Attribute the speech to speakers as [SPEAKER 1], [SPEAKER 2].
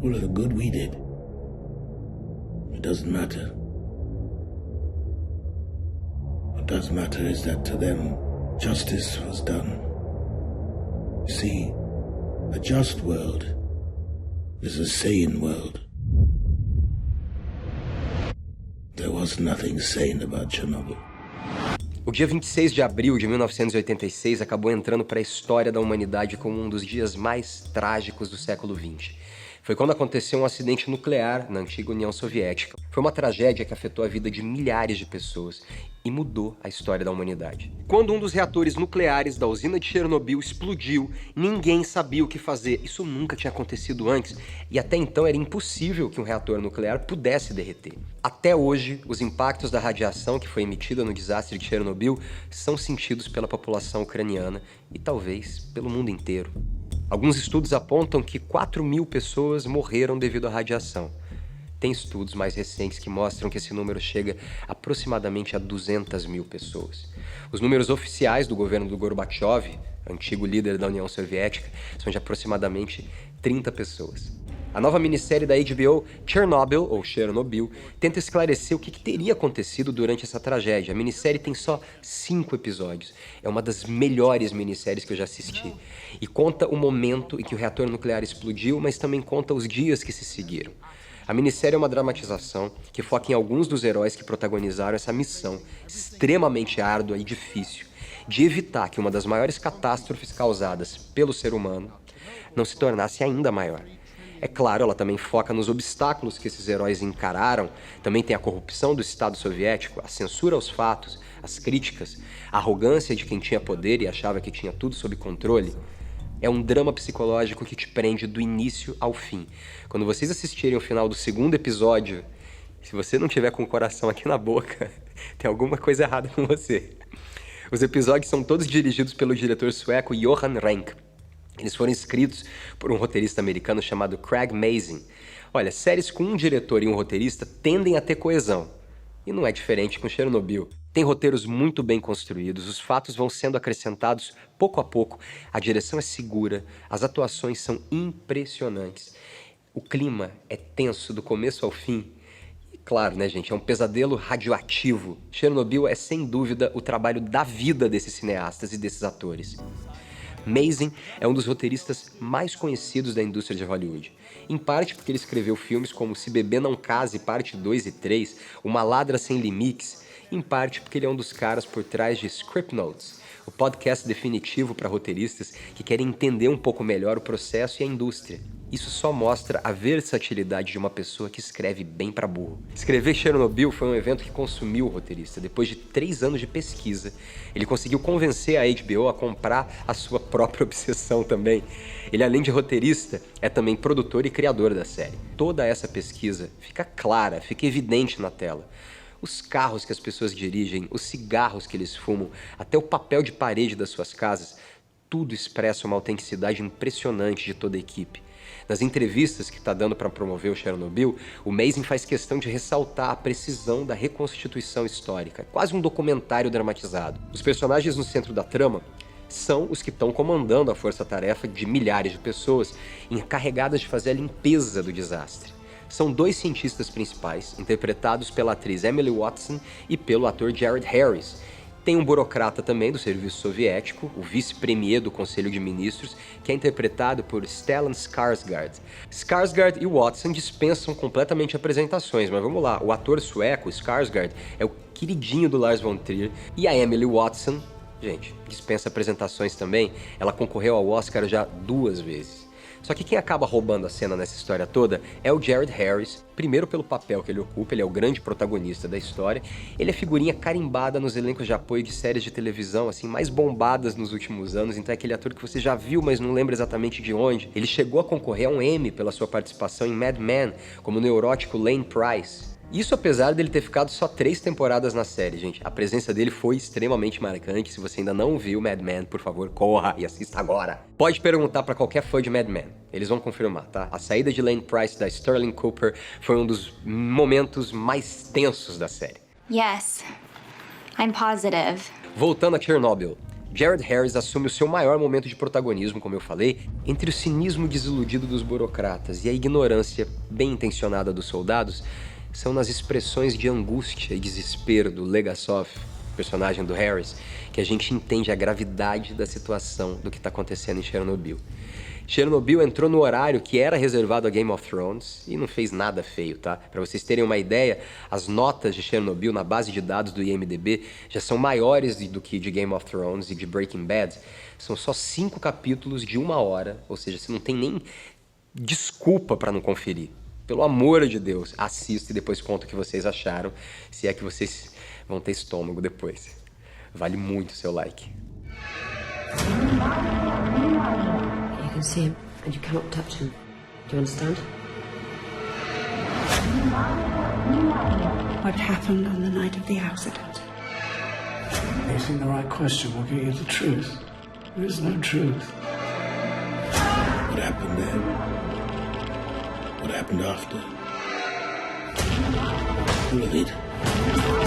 [SPEAKER 1] all of the good we did. It doesn't matter. What does matter is that to them, justice was done. You see, a just world is a sane world. There was nothing sane about Chernobyl.
[SPEAKER 2] O dia 26 de abril de 1986 acabou entrando para a história da humanidade como um dos dias mais trágicos do século XX. Foi quando aconteceu um acidente nuclear na antiga União Soviética. Foi uma tragédia que afetou a vida de milhares de pessoas e mudou a história da humanidade. Quando um dos reatores nucleares da usina de Chernobyl explodiu, ninguém sabia o que fazer. Isso nunca tinha acontecido antes e até então era impossível que um reator nuclear pudesse derreter. Até hoje, os impactos da radiação que foi emitida no desastre de Chernobyl são sentidos pela população ucraniana e talvez pelo mundo inteiro. Alguns estudos apontam que 4.000 pessoas morreram devido à radiação. Tem estudos mais recentes que mostram que esse número chega aproximadamente a 200.000 pessoas. Os números oficiais do governo do Gorbachev, antigo líder da União Soviética, são de aproximadamente 30 pessoas. A nova minissérie da HBO, Chernobyl, ou Chernobyl, tenta esclarecer o que teria acontecido durante essa tragédia. A minissérie tem só 5 episódios. É uma das melhores minisséries que eu já assisti. E conta o momento em que o reator nuclear explodiu, mas também conta os dias que se seguiram. A minissérie é uma dramatização que foca em alguns dos heróis que protagonizaram essa missão extremamente árdua e difícil de evitar que uma das maiores catástrofes causadas pelo ser humano não se tornasse ainda maior. É claro, ela também foca nos obstáculos que esses heróis encararam, também tem a corrupção do Estado soviético, a censura aos fatos, as críticas, a arrogância de quem tinha poder e achava que tinha tudo sob controle. É um drama psicológico que te prende do início ao fim. Quando vocês assistirem o final do 2º episódio, se você não tiver com o coração aqui na boca, tem alguma coisa errada com você. Os episódios são todos dirigidos pelo diretor sueco Johan Renck. Eles foram escritos por um roteirista americano chamado Craig Mazin. Olha, séries com um diretor e um roteirista tendem a ter coesão. E não é diferente com Chernobyl. Tem roteiros muito bem construídos, os fatos vão sendo acrescentados pouco a pouco, a direção é segura, as atuações são impressionantes. O clima é tenso do começo ao fim. E claro, né, gente, é um pesadelo radioativo. Chernobyl é sem dúvida o trabalho da vida desses cineastas e desses atores. Mazin é um dos roteiristas mais conhecidos da indústria de Hollywood, em parte porque ele escreveu filmes como Se Beber Não Case, parte 2 e 3, Uma Ladra Sem Limites, em parte porque ele é um dos caras por trás de Script Notes, o podcast definitivo para roteiristas que querem entender um pouco melhor o processo e a indústria. Isso só mostra a versatilidade de uma pessoa que escreve bem pra burro. Escrever Chernobyl foi um evento que consumiu o roteirista. Depois de 3 anos de pesquisa, ele conseguiu convencer a HBO a comprar a sua própria obsessão também. Ele, além de roteirista, é também produtor e criador da série. Toda essa pesquisa fica clara, fica evidente na tela. Os carros que as pessoas dirigem, os cigarros que eles fumam, até o papel de parede das suas casas, tudo expressa uma autenticidade impressionante de toda a equipe. Nas entrevistas que está dando para promover o Chernobyl, o Mazin faz questão de ressaltar a precisão da reconstituição histórica, quase um documentário dramatizado. Os personagens no centro da trama são os que estão comandando a força-tarefa de milhares de pessoas encarregadas de fazer a limpeza do desastre. São 2 cientistas principais, interpretados pela atriz Emily Watson e pelo ator Jared Harris. Tem um burocrata também do serviço soviético, o vice-premier do Conselho de Ministros, que é interpretado por Stellan Skarsgård. Skarsgård e Watson dispensam completamente apresentações, mas vamos lá, o ator sueco, Skarsgård, é o queridinho do Lars von Trier, e a Emily Watson, gente, dispensa apresentações também, ela concorreu ao Oscar já 2 vezes. Só que quem acaba roubando a cena nessa história toda é o Jared Harris, primeiro pelo papel que ele ocupa, ele é o grande protagonista da história, ele é figurinha carimbada nos elencos de apoio de séries de televisão, assim, mais bombadas nos últimos anos, então é aquele ator que você já viu, mas não lembra exatamente de onde. Ele chegou a concorrer a um Emmy pela sua participação em Mad Men, como o neurótico Lane Price. Isso apesar dele ter ficado só 3 temporadas na série, gente. A presença dele foi extremamente marcante. Se você ainda não viu Mad Men, por favor, corra e assista agora. Pode perguntar pra qualquer fã de Mad Men. Eles vão confirmar, tá? A saída de Lane Price da Sterling Cooper foi um dos momentos mais tensos da série.
[SPEAKER 3] Yes, I'm positive.
[SPEAKER 2] Voltando a Chernobyl. Jared Harris assume o seu maior momento de protagonismo, como eu falei, entre o cinismo desiludido dos burocratas e a ignorância bem intencionada dos soldados, são nas expressões de angústia e desespero do Legasov, personagem do Harris, que a gente entende a gravidade da situação do que está acontecendo em Chernobyl. Chernobyl entrou no horário que era reservado a Game of Thrones e não fez nada feio, tá? Para vocês terem uma ideia, as notas de Chernobyl na base de dados do IMDb já são maiores do que de Game of Thrones e de Breaking Bad. São só 5 capítulos de 1 hora, ou seja, você não tem nem desculpa para não conferir. Pelo amor de Deus, assista e depois conta o que vocês acharam, se é que vocês vão ter estômago depois. Vale muito o seu like.
[SPEAKER 3] You can see him, and you cannot touch him. Do you understand?
[SPEAKER 4] What happened on the night of the accident?
[SPEAKER 5] Asking the right question will get you the truth. There is no truth.
[SPEAKER 1] What happened then? What happened after? All of it.